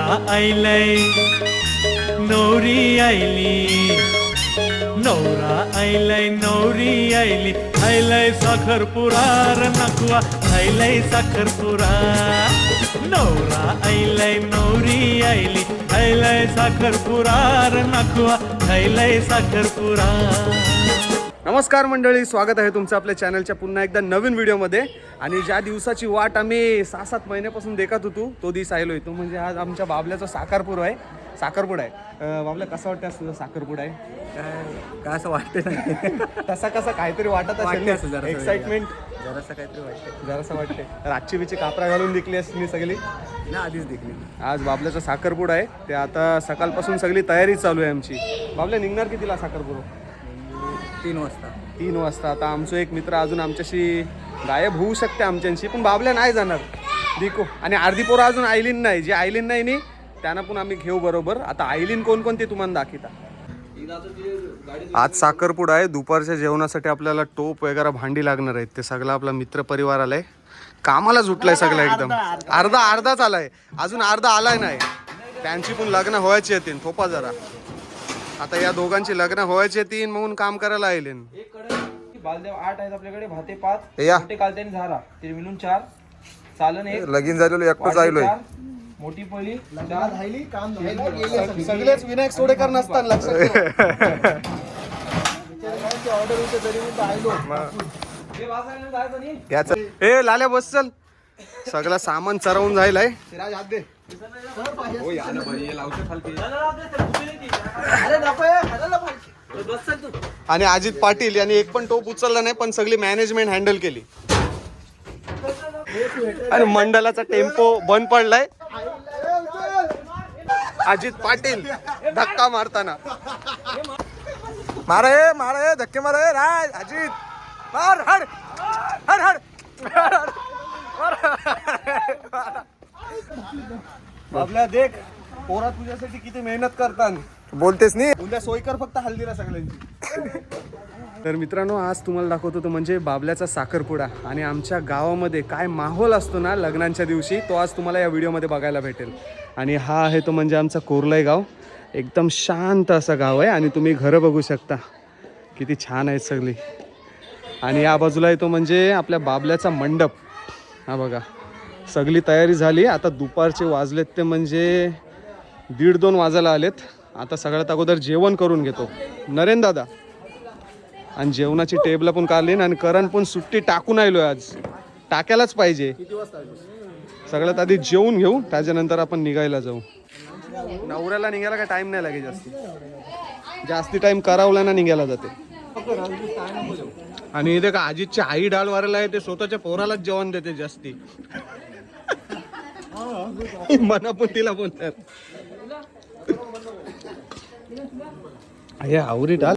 आयलय नवरी आयली, नवरा आयलय नवरी आयली, आयलय साखरपुरा र नकुआ, आयलय साखरपुरा. नवरा आयलय नवरी आयली, आयलय साखरपुरा र नकुआ, आयलय साखरपुरा. नमस्कार मंडळी, स्वागत आहे तुमचं आपल्या चॅनलच्या पुन्हा एकदा नवीन व्हिडिओमध्ये. आणि ज्या दिवसाची वाट आम्ही 6-7 महिन्यापासून देखत होतो तो दिवस आलो आहे. तो म्हणजे आज आमच्या बाबल्याचा साखरपुडा आहे. बाबल्या कसं वाटतं तुझा साखरपुडा आहे? काय असं वाटते नाही. तसा कसा काहीतरी वाटत असेल, एक्साइटमेंट जरासं वाटते. रातची बिची कापरा घालून दिखली असली सगळी ना, आधीच देखली. आज बाबल्याचा साखरपुडा आहे. ते आता सकाळपासून सगळी तयारी चालू आहे आमची. बाबल्या निघणार कितीला साखरपुडा? 3 वाजता. आता आमचं एक मित्र अजून आमच्याशी गायब होऊ शकते आमच्याशी, पण बाबल्या नाही जाणार दिको. आणि अर्धी पोरं अजून आयलीन नाही, जे आयलीन नाही नी त्यांना पण आम्ही घेऊ बरोबर. आता आयलीन कोणकोणते तुम्हाला दाखवता. आज साखरपुडा आहे. दुपारच्या जेवणासाठी आपल्याला टोप वगैरे भांडी लागणार आहेत. ते सगळा आपला मित्र परिवार आलाय, कामाला सुटलाय सगळं एकदम. अर्धाच आलाय, अजून अर्धा आलाय नाही. त्यांची पण लग्न व्हायची येतील. थोपा जरा आता या दोघांची लग्न व्हायची तीन म्हणून काम करायला येईल. बालदेव 8 आहेत आपल्याकडे, भाते 5, या मोठे कालत्याने झारा ते मिळून 4, चालन 1, लगीन झालेलो एकटं जायलोय. मोठी पळी सगळेच विनायक सोडेकर नसतात लक्षात. ए लाल्या बस चल, सगळं सामान चरवून जायलाय. आणि अजित पाटील यांनी एक पण टोप उचलला नाही, पण सगळी मॅनेजमेंट हँडल केली. आणि मंडळाचा टेम्पो बंद पडलाय. अजित पाटील धक्का मारताना मारे धक्के मारे राज. अजित मार, हड हड हड. आपल्या देख पोरा तुझ्यासाठी किती मेहनत करतात. बोलतेस नाही, उद्या सोयकर फक्त हल्दीला सगळ्यांची. तर मित्रांनो, आज तुम्हाला दाखवतो तो म्हणजे बाबल्याचा साखरपुडा. आणि आमच्या गावामध्ये काय माहोल असतो ना लग्नांच्या दिवशी, तो आज तुम्हाला या व्हिडिओमध्ये बघायला भेटेल. आणि हा आहे तो म्हणजे आमचा कोरलाई गाव. एकदम शांत असं गाव आहे. आणि तुम्ही घरं बघू शकता किती छान आहेत सगळी. आणि या बाजूला येतो म्हणजे आपल्या बाबल्याचा मंडप. हा बघा, सगळी तयारी झाली. आता दुपारचे वाजलेत ते म्हणजे 1:30-2 वाजायला आलेत. आता सगळ्यात अगोदर जेवण करून घेतो नरेंद्र दादा. आणि जेवणाची टेबल पण काढली. आणि करण पण सुट्टी टाकून आलोय आज, टाकायलाच पाहिजे. सगळ्यात आधी जेवून घेऊ, त्याच्यानंतर आपण निघायला जाऊ. नवऱ्याला निघायला काय टाइम नाही लागेल जास्ती टाइम करावला ना निघायला जाते. आणि इथे का अजितची आई डाळ वारायला आहे, ते स्वतःच्या पोरालाच जेवण देते जास्ती. मना पण तिला बोलतात आवरी डाळ.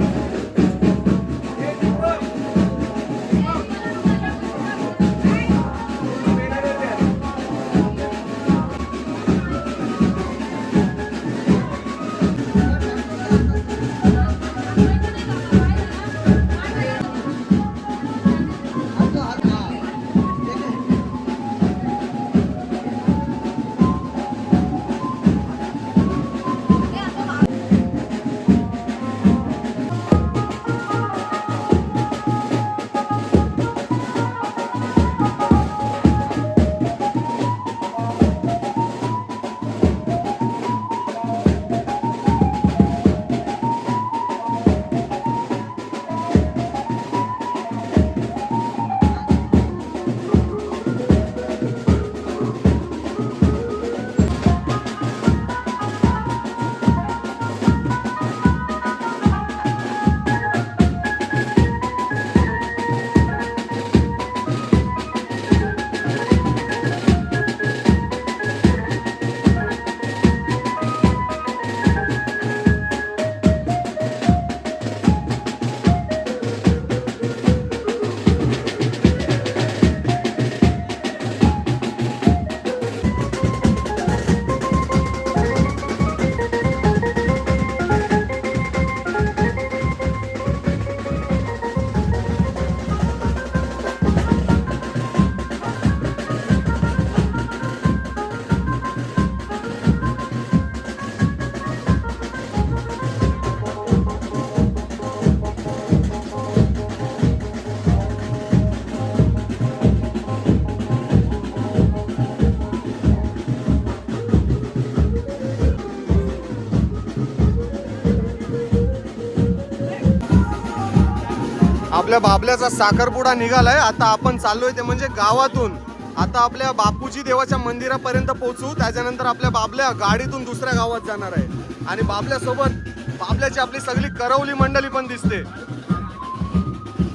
आपल्या बाबल्याचा साखरपुडा निघालाय. आता आपण चाललोय ते म्हणजे गावातून. आता आपल्या बापूजी देवाच्या मंदिरापर्यंत पोहोचू. त्याच्यानंतर आपल्या बाबल्या गाडीतून दुसऱ्या गावात जाणार आहे आणि बाबल्यासोबत बाबल्याची आपली सगळी करवली मंडळी पण दिसते.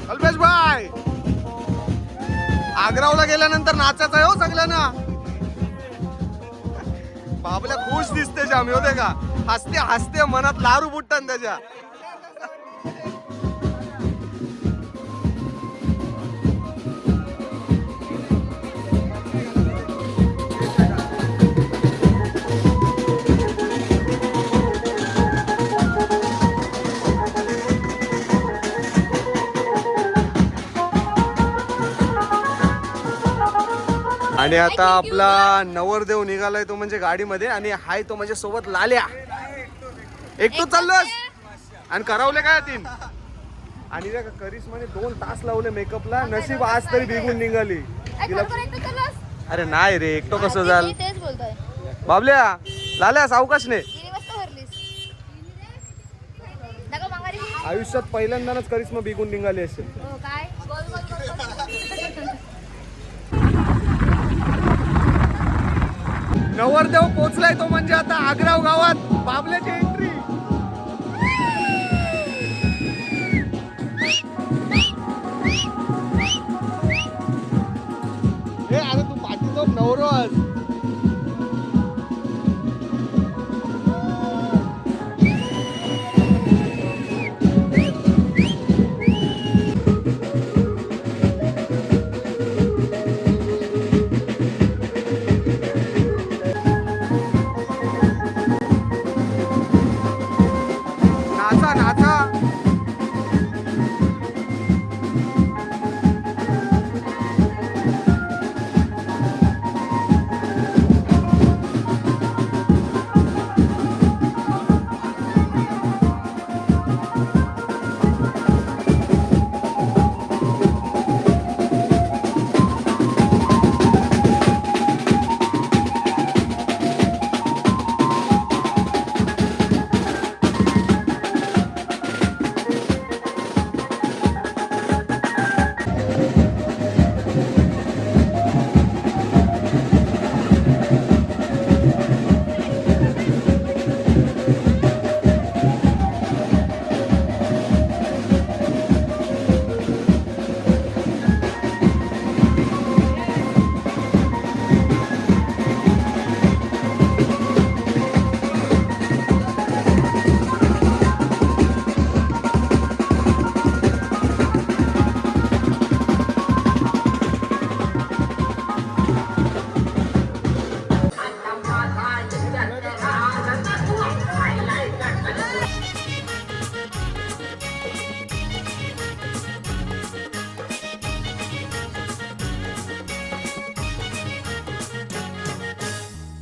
अल्पेश भाई, आग्रावला गेल्यानंतर नाचायचं आहे हो सगळ्यांना. बाबल्या खुश दिसते जाम, होते का? हसते हसते, मनात लारू बुटतात त्याच्या. आणि आता आपला नवरदेव निघालाय तो म्हणजे गाडीमध्ये आणि हाय तो म्हणजे सोबत लाल्या. एकटो चाललोस आणि करावले काय तीन. आणि करिश्माने 2 तास लावले मेकअपला. नशीब आज तरी बिगून निघाली. अरे नाही रे, एकटो कसं झाल. बाबल्या लाल्या सावकाशने. आयुष्यात पहिल्यांदाच करिश्मा बिगून निघाली असेल. नवरदेव पोचलाय तो म्हणजे आता आग्राव गावात. बाबल्याची एंट्री. हे अरे तू पाठी तो नवरोज. नाचा नाचा.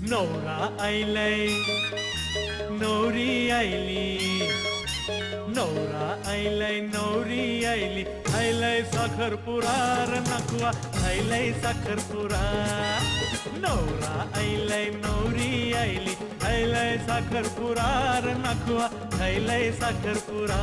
नवरा आईलय नवरी आईली. नवरा आईलय नवरी आईली. आईलय साखरपुरा र नकवा. आईलय साखरपुरा. नवरा आईलय नवरी आईली. आईलय साखरपुरा र नकवा. आईलय साखरपुरा.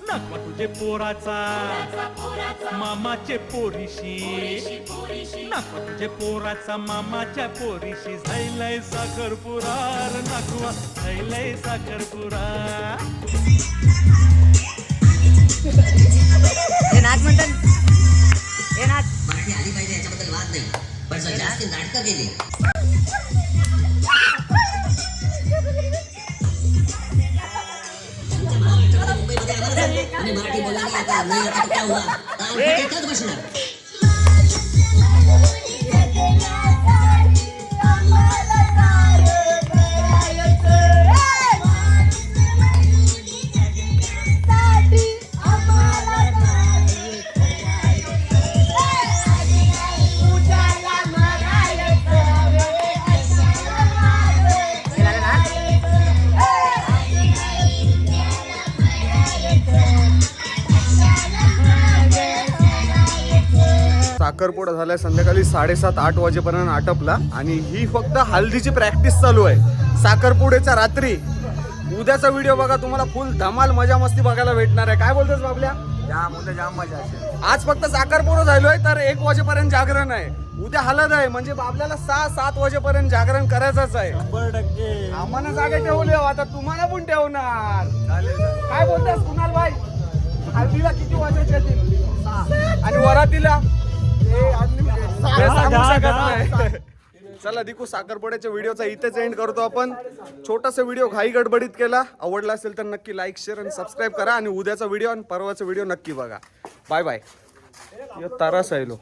नकवा तुझे पोराचा मामाचे पोरीशी. नकवा तुझे पोराचा मामाच्या पोरीशी. झायलय साखरपुरा र नकवा. झायलय साखरपुरा. हे नाच म्हणतात. हे नाच मराठी आली पाहिजे याच्याबद्दल वाद नाही, पण जर जास्त नाटकं केली मुंबईमध्ये आम्हाला आणि मराठी बोलायला आता नाही आता काय हुआ काम एकच बसणार. साखरपुडा झालाय संध्याकाळी 7:30-8 वाजेपर्यंत आटपला आणि ही फक्त हल्दीची प्रॅक्टिस चालू आहे साखरपुड्याच्या रात्री. उद्याचा व्हिडिओ बघा, तुम्हाला फुल धमाल मजा मस्ती बघायला भेटणार आहे. काय बोलतोस बाबल्या? जाम मजा असेल. आज फक्त साखरपुडा झालोय तर 1 वाजेपर्यंत जागरण आहे. उद्या हलद आहे म्हणजे बाबल्याला 6-7 वाजेपर्यंत जागरण करायचंच आहे. 100%. आम्हाला जागे ठेवले आता तुम्हाला पण ठेवणार. काय बोलतेस कुणाल भाई? हल्दीला किती वाजायचे येतील आणि वरातीला हे सांगू शकत नाही. चला दिकू साखरपुड्याच्या व्हिडिओचा इथेच एंड करतो आपण. छोटासा व्हिडिओ घाई गडबडीत केला. आवडला असेल तर नक्की लाईक शेअर आणि सबस्क्राईब करा आणि उद्याचा व्हिडिओ आणि परवाचा व्हिडिओ नक्की बघा. Bye bye. तरस आहे लो.